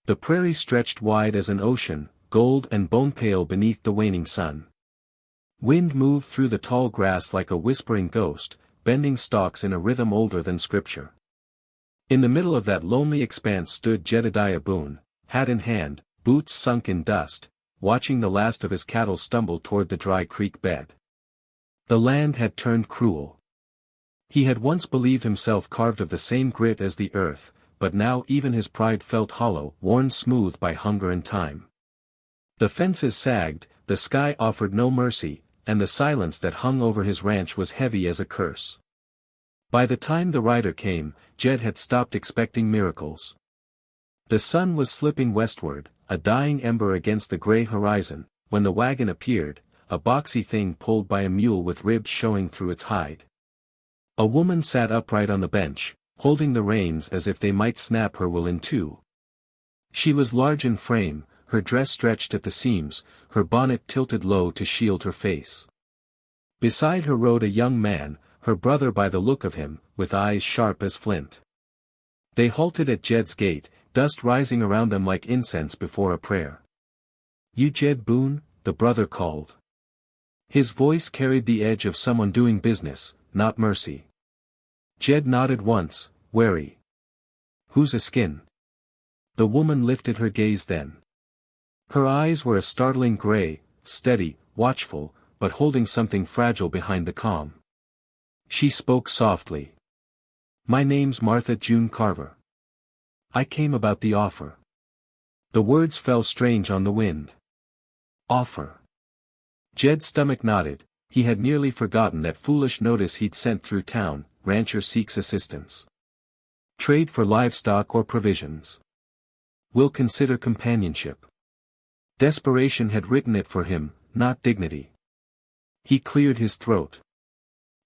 The prairie stretched wide as an ocean, gold and bone-pale beneath the waning sun. Wind moved through the tall grass like a whispering ghost, bending stalks in a rhythm older than scripture. In the middle of that lonely expanse stood Jedediah Boone, hat in hand, boots sunk in dust, watching the last of his cattle stumble toward the dry creek bed. The land had turned cruel. He had once believed himself carved of the same grit as the earth, but now even his pride felt hollow, worn smooth by hunger and time. The fences sagged, the sky offered no mercy, and the silence that hung over his ranch was heavy as a curse. By the time the rider came, Jed had stopped expecting miracles. The sun was slipping westward, a dying ember against the gray horizon, when the wagon appeared, a boxy thing pulled by a mule with ribs showing through its hide. A woman sat upright on the bench, holding the reins as if they might snap her will in two. She was large in frame, her dress stretched at the seams, her bonnet tilted low to shield her face. Beside her rode a young man, her brother by the look of him, with eyes sharp as flint. They halted at Jed's gate, dust rising around them like incense before a prayer. "You Jed Boone?" the brother called. His voice carried the edge of someone doing business, not mercy. Jed nodded once, wary. "Who's a skin?" The woman lifted her gaze then. Her eyes were a startling gray, steady, watchful, but holding something fragile behind the calm. She spoke softly. "My name's Martha June Carver. I came about the offer." The words fell strange on the wind. Offer. Jed's stomach nodded, he had nearly forgotten that foolish notice he'd sent through town, rancher seeks assistance. Trade for livestock or provisions. Will consider companionship. Desperation had written it for him, not dignity. He cleared his throat.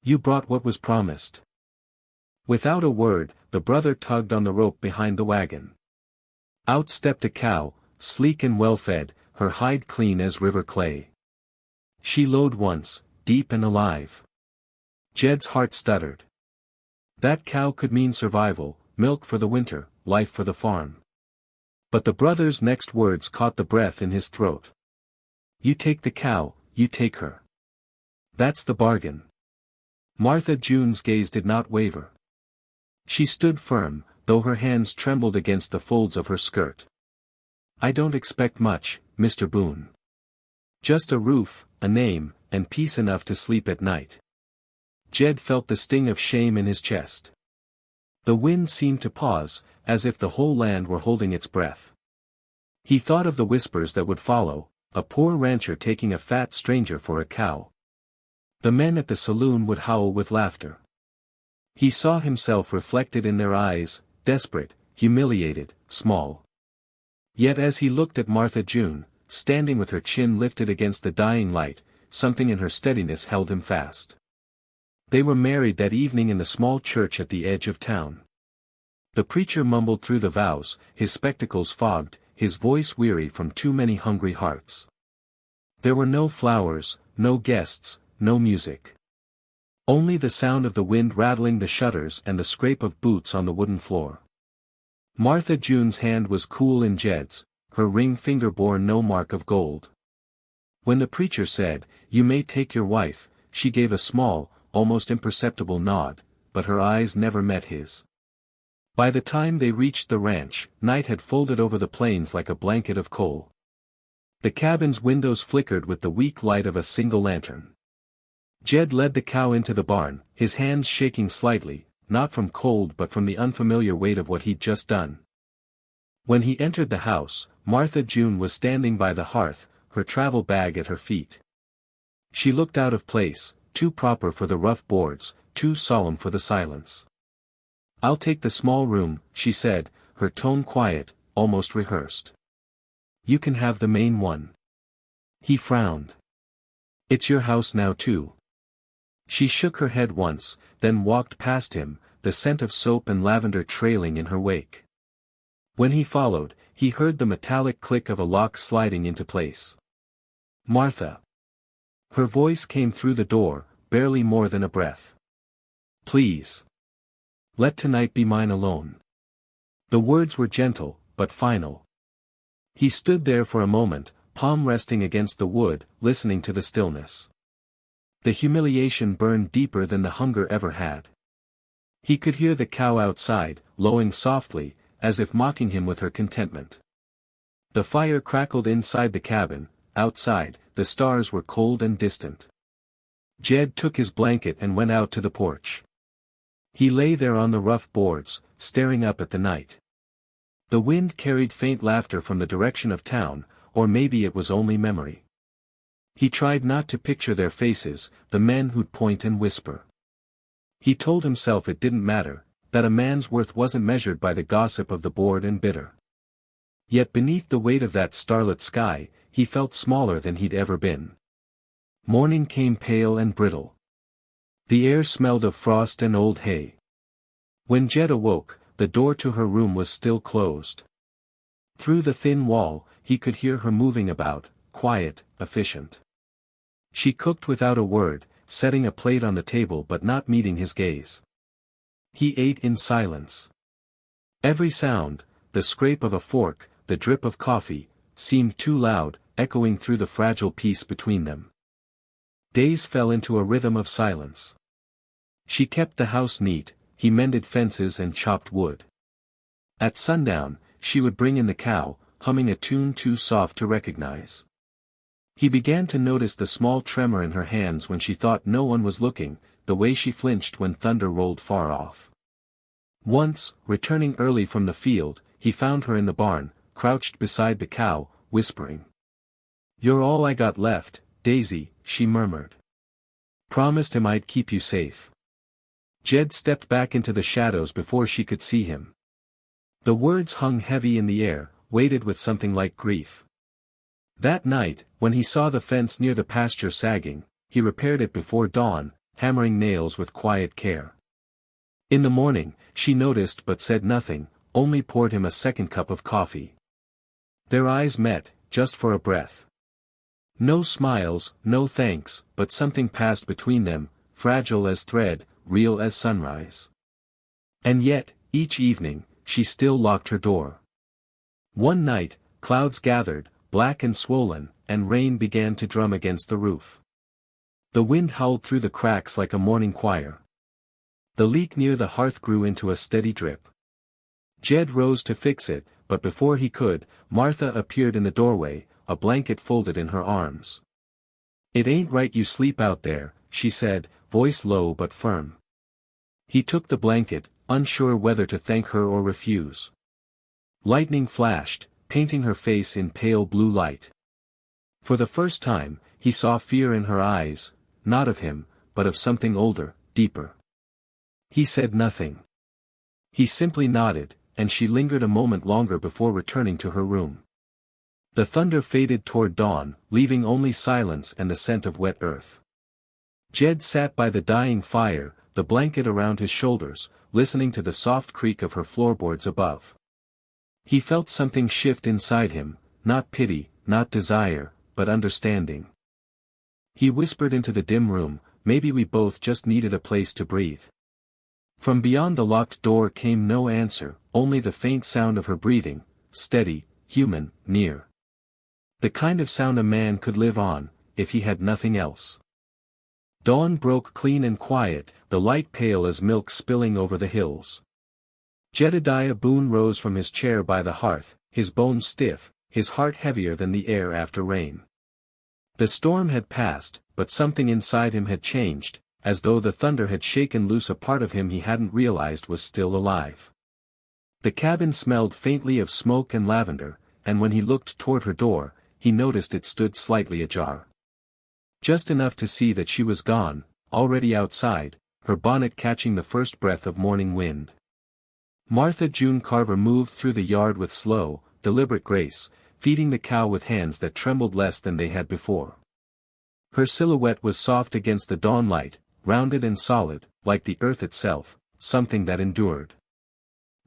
"You brought what was promised." Without a word, the brother tugged on the rope behind the wagon. Out stepped a cow, sleek and well-fed, her hide clean as river clay. She lowed once, deep and alive. Jed's heart stuttered. That cow could mean survival, milk for the winter, life for the farm. But the brother's next words caught the breath in his throat. "You take the cow, you take her. That's the bargain." Martha June's gaze did not waver. She stood firm, though her hands trembled against the folds of her skirt. "I don't expect much, Mr. Boone. Just a roof, a name, and peace enough to sleep at night." Jed felt the sting of shame in his chest. The wind seemed to pause, as if the whole land were holding its breath. He thought of the whispers that would follow, a poor rancher taking a fat stranger for a cow. The men at the saloon would howl with laughter. He saw himself reflected in their eyes, desperate, humiliated, small. Yet as he looked at Martha June, standing with her chin lifted against the dying light, something in her steadiness held him fast. They were married that evening in the small church at the edge of town. The preacher mumbled through the vows, his spectacles fogged, his voice weary from too many hungry hearts. There were no flowers, no guests, no music. Only the sound of the wind rattling the shutters and the scrape of boots on the wooden floor. Martha June's hand was cool in Jed's, her ring finger bore no mark of gold. When the preacher said, "You may take your wife," she gave a small, almost imperceptible nod, but her eyes never met his. By the time they reached the ranch, night had folded over the plains like a blanket of coal. The cabin's windows flickered with the weak light of a single lantern. Jed led the cow into the barn, his hands shaking slightly, not from cold but from the unfamiliar weight of what he'd just done. When he entered the house, Martha June was standing by the hearth, her travel bag at her feet. She looked out of place, too proper for the rough boards, too solemn for the silence. "I'll take the small room," she said, her tone quiet, almost rehearsed. "You can have the main one." He frowned. "It's your house now too." She shook her head once, then walked past him, the scent of soap and lavender trailing in her wake. When he followed, he heard the metallic click of a lock sliding into place. "Martha." Her voice came through the door, barely more than a breath. "Please. Let tonight be mine alone." The words were gentle, but final. He stood there for a moment, palm resting against the wood, listening to the stillness. The humiliation burned deeper than the hunger ever had. He could hear the cow outside, lowing softly, as if mocking him with her contentment. The fire crackled inside the cabin. Outside, the stars were cold and distant. Jed took his blanket and went out to the porch. He lay there on the rough boards, staring up at the night. The wind carried faint laughter from the direction of town, or maybe it was only memory. He tried not to picture their faces, the men who'd point and whisper. He told himself it didn't matter, that a man's worth wasn't measured by the gossip of the bored and bitter. Yet beneath the weight of that starlit sky, he felt smaller than he'd ever been. Morning came pale and brittle. The air smelled of frost and old hay. When Jed awoke, the door to her room was still closed. Through the thin wall, he could hear her moving about, quiet, efficient. She cooked without a word, setting a plate on the table but not meeting his gaze. He ate in silence. Every sound, the scrape of a fork, the drip of coffee, seemed too loud, echoing through the fragile peace between them. Days fell into a rhythm of silence. She kept the house neat, he mended fences and chopped wood. At sundown, she would bring in the cow, humming a tune too soft to recognize. He began to notice the small tremor in her hands when she thought no one was looking, the way she flinched when thunder rolled far off. Once, returning early from the field, he found her in the barn, crouched beside the cow, whispering. "You're all I got left, Daisy," she murmured. "Promised him I'd keep you safe." Jed stepped back into the shadows before she could see him. The words hung heavy in the air, weighted with something like grief. That night, when he saw the fence near the pasture sagging, he repaired it before dawn, hammering nails with quiet care. In the morning, she noticed but said nothing, only poured him a second cup of coffee. Their eyes met, just for a breath. No smiles, no thanks, but something passed between them, fragile as thread, real as sunrise. And yet, each evening, she still locked her door. One night, clouds gathered, black and swollen, and rain began to drum against the roof. The wind howled through the cracks like a morning choir. The leak near the hearth grew into a steady drip. Jed rose to fix it, but before he could, Martha appeared in the doorway, a blanket folded in her arms. "It ain't right you sleep out there," she said, voice low but firm. He took the blanket, unsure whether to thank her or refuse. Lightning flashed, painting her face in pale blue light. For the first time, he saw fear in her eyes, not of him, but of something older, deeper. He said nothing. He simply nodded, and she lingered a moment longer before returning to her room. The thunder faded toward dawn, leaving only silence and the scent of wet earth. Jed sat by the dying fire, the blanket around his shoulders, listening to the soft creak of her floorboards above. He felt something shift inside him, not pity, not desire, but understanding. He whispered into the dim room, "Maybe we both just needed a place to breathe." From beyond the locked door came no answer, only the faint sound of her breathing, steady, human, near. The kind of sound a man could live on, if he had nothing else. Dawn broke clean and quiet, the light pale as milk spilling over the hills. Jedediah Boone rose from his chair by the hearth, his bones stiff, his heart heavier than the air after rain. The storm had passed, but something inside him had changed, as though the thunder had shaken loose a part of him he hadn't realized was still alive. The cabin smelled faintly of smoke and lavender, and when he looked toward her door, he noticed it stood slightly ajar. Just enough to see that she was gone, already outside, her bonnet catching the first breath of morning wind. Martha June Carver moved through the yard with slow, deliberate grace, feeding the cow with hands that trembled less than they had before. Her silhouette was soft against the dawn light, rounded and solid, like the earth itself, something that endured.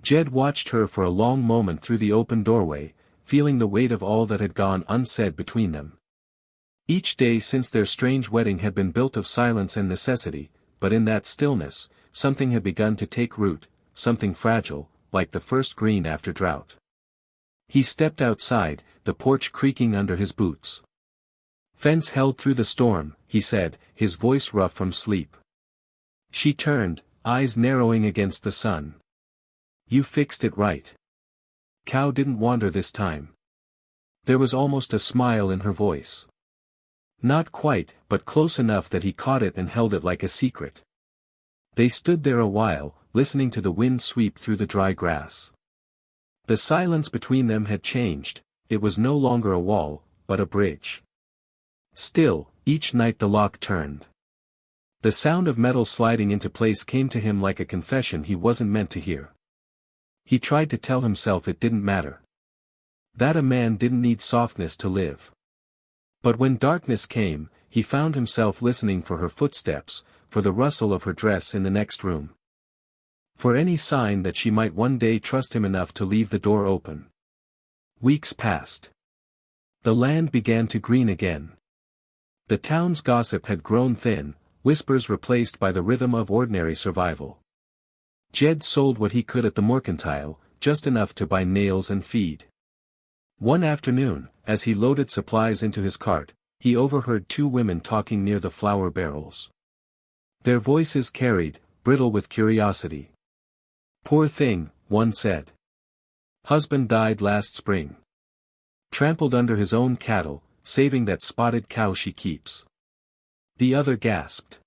Jed watched her for a long moment through the open doorway, feeling the weight of all that had gone unsaid between them. Each day since their strange wedding had been built of silence and necessity, but in that stillness, something had begun to take root, something fragile, like the first green after drought. He stepped outside, the porch creaking under his boots. "Fence held through the storm," he said, his voice rough from sleep. She turned, eyes narrowing against the sun. "You fixed it right. Cow didn't wander this time." There was almost a smile in her voice. Not quite, but close enough that he caught it and held it like a secret. They stood there a while, listening to the wind sweep through the dry grass. The silence between them had changed, it was no longer a wall, but a bridge. Still, each night the lock turned. The sound of metal sliding into place came to him like a confession he wasn't meant to hear. He tried to tell himself it didn't matter. That a man didn't need softness to live. But when darkness came, he found himself listening for her footsteps, for the rustle of her dress in the next room. For any sign that she might one day trust him enough to leave the door open. Weeks passed. The land began to green again. The town's gossip had grown thin, whispers replaced by the rhythm of ordinary survival. Jed sold what he could at the mercantile, just enough to buy nails and feed. One afternoon, as he loaded supplies into his cart, he overheard two women talking near the flour barrels. Their voices carried, brittle with curiosity. "Poor thing," one said. "Husband died last spring. Trampled under his own cattle, saving that spotted cow she keeps." The other gasped.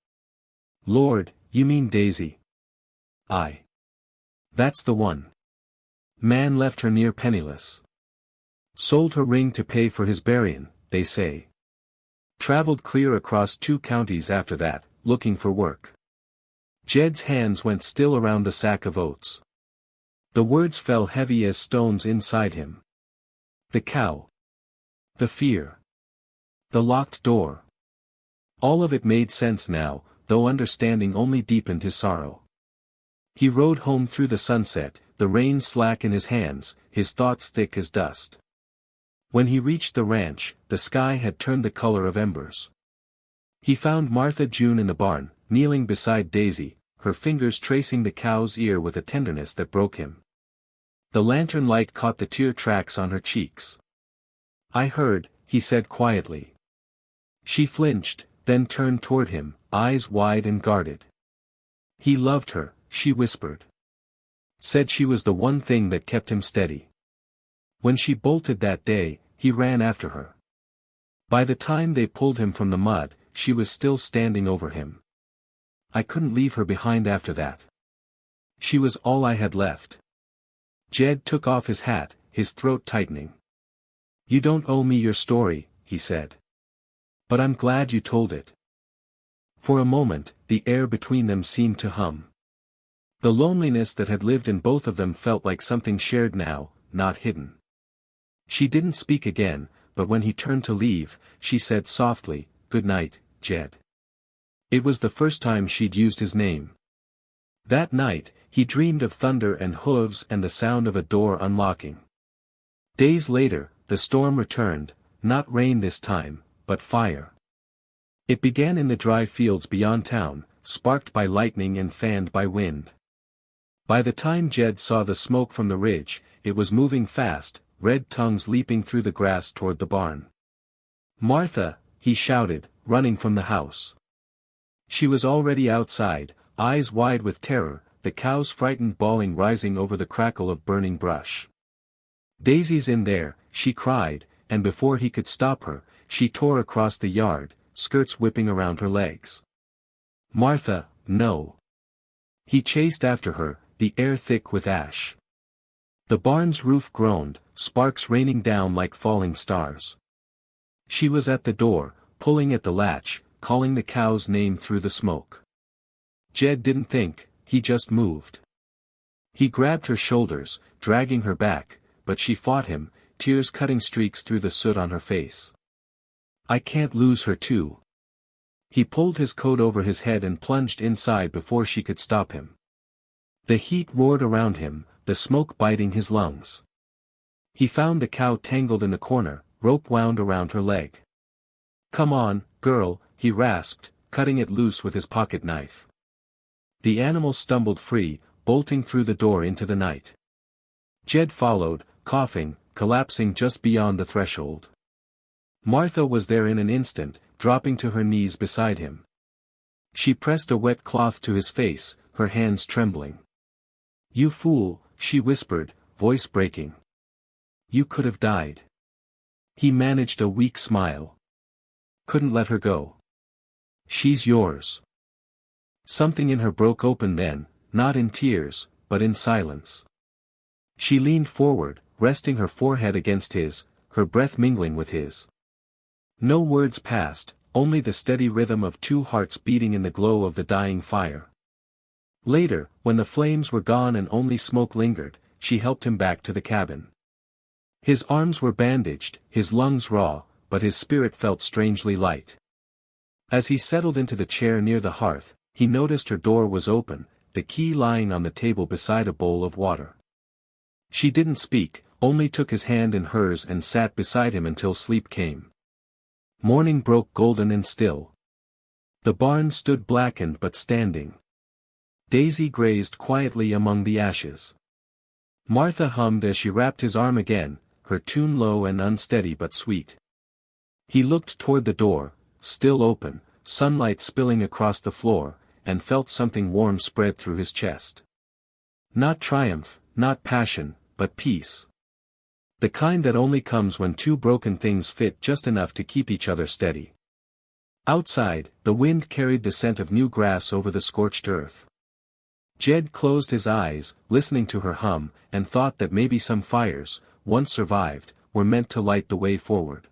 "Lord, you mean Daisy?" "Aye. That's the one. Man left her near penniless. Sold her ring to pay for his burying, they say. Traveled clear across 2 counties after that, looking for work." Jed's hands went still around the sack of oats. The words fell heavy as stones inside him. The cow. The fear. The locked door. All of it made sense now, though understanding only deepened his sorrow. He rode home through the sunset, the reins slack in his hands, his thoughts thick as dust. When he reached the ranch, the sky had turned the color of embers. He found Martha June in the barn, kneeling beside Daisy, her fingers tracing the cow's ear with a tenderness that broke him. The lantern light caught the tear tracks on her cheeks. "I heard," he said quietly. She flinched, then turned toward him, eyes wide and guarded. "He loved her," she whispered. "Said she was the one thing that kept him steady. When she bolted that day, he ran after her. By the time they pulled him from the mud, she was still standing over him. I couldn't leave her behind after that. She was all I had left." Jed took off his hat, his throat tightening. "You don't owe me your story," he said. "But I'm glad you told it." For a moment, the air between them seemed to hum. The loneliness that had lived in both of them felt like something shared now, not hidden. She didn't speak again, but when he turned to leave, she said softly, "Good night, Jed." It was the first time she'd used his name. That night, he dreamed of thunder and hooves and the sound of a door unlocking. Days later, the storm returned, not rain this time, but fire. It began in the dry fields beyond town, sparked by lightning and fanned by wind. By the time Jed saw the smoke from the ridge, it was moving fast, red tongues leaping through the grass toward the barn. "Martha," he shouted, running from the house. She was already outside, eyes wide with terror, the cow's frightened bawling rising over the crackle of burning brush. "Daisy's in there," she cried, and before he could stop her, she tore across the yard, skirts whipping around her legs. "Martha, no." He chased after her, the air thick with ash. The barn's roof groaned, sparks raining down like falling stars. She was at the door, pulling at the latch, calling the cow's name through the smoke. Jed didn't think, he just moved. He grabbed her shoulders, dragging her back, but she fought him, tears cutting streaks through the soot on her face. "I can't lose her too." He pulled his coat over his head and plunged inside before she could stop him. The heat roared around him, the smoke biting his lungs. He found the cow tangled in the corner, rope wound around her leg. "Come on, girl," he rasped, cutting it loose with his pocket knife. The animal stumbled free, bolting through the door into the night. Jed followed, coughing, collapsing just beyond the threshold. Martha was there in an instant, dropping to her knees beside him. She pressed a wet cloth to his face, her hands trembling. "You fool," she whispered, voice breaking. "You could have died." He managed a weak smile. "Couldn't let her go. She's yours." Something in her broke open then, not in tears, but in silence. She leaned forward, resting her forehead against his, her breath mingling with his. No words passed, only the steady rhythm of two hearts beating in the glow of the dying fire. Later, when the flames were gone and only smoke lingered, she helped him back to the cabin. His arms were bandaged, his lungs raw, but his spirit felt strangely light. As he settled into the chair near the hearth, he noticed her door was open, the key lying on the table beside a bowl of water. She didn't speak, only took his hand in hers and sat beside him until sleep came. Morning broke golden and still. The barn stood blackened but standing. Daisy grazed quietly among the ashes. Martha hummed as she wrapped his arm again, her tune low and unsteady but sweet. He looked toward the door, still open, sunlight spilling across the floor, and felt something warm spread through his chest. Not triumph, not passion, but peace. The kind that only comes when two broken things fit just enough to keep each other steady. Outside, the wind carried the scent of new grass over the scorched earth. Jed closed his eyes, listening to her hum, and thought that maybe some fires, once survived, were meant to light the way forward.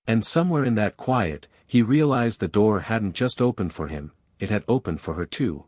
And somewhere in that quiet, he realized the door hadn't just opened for him, it had opened for her too.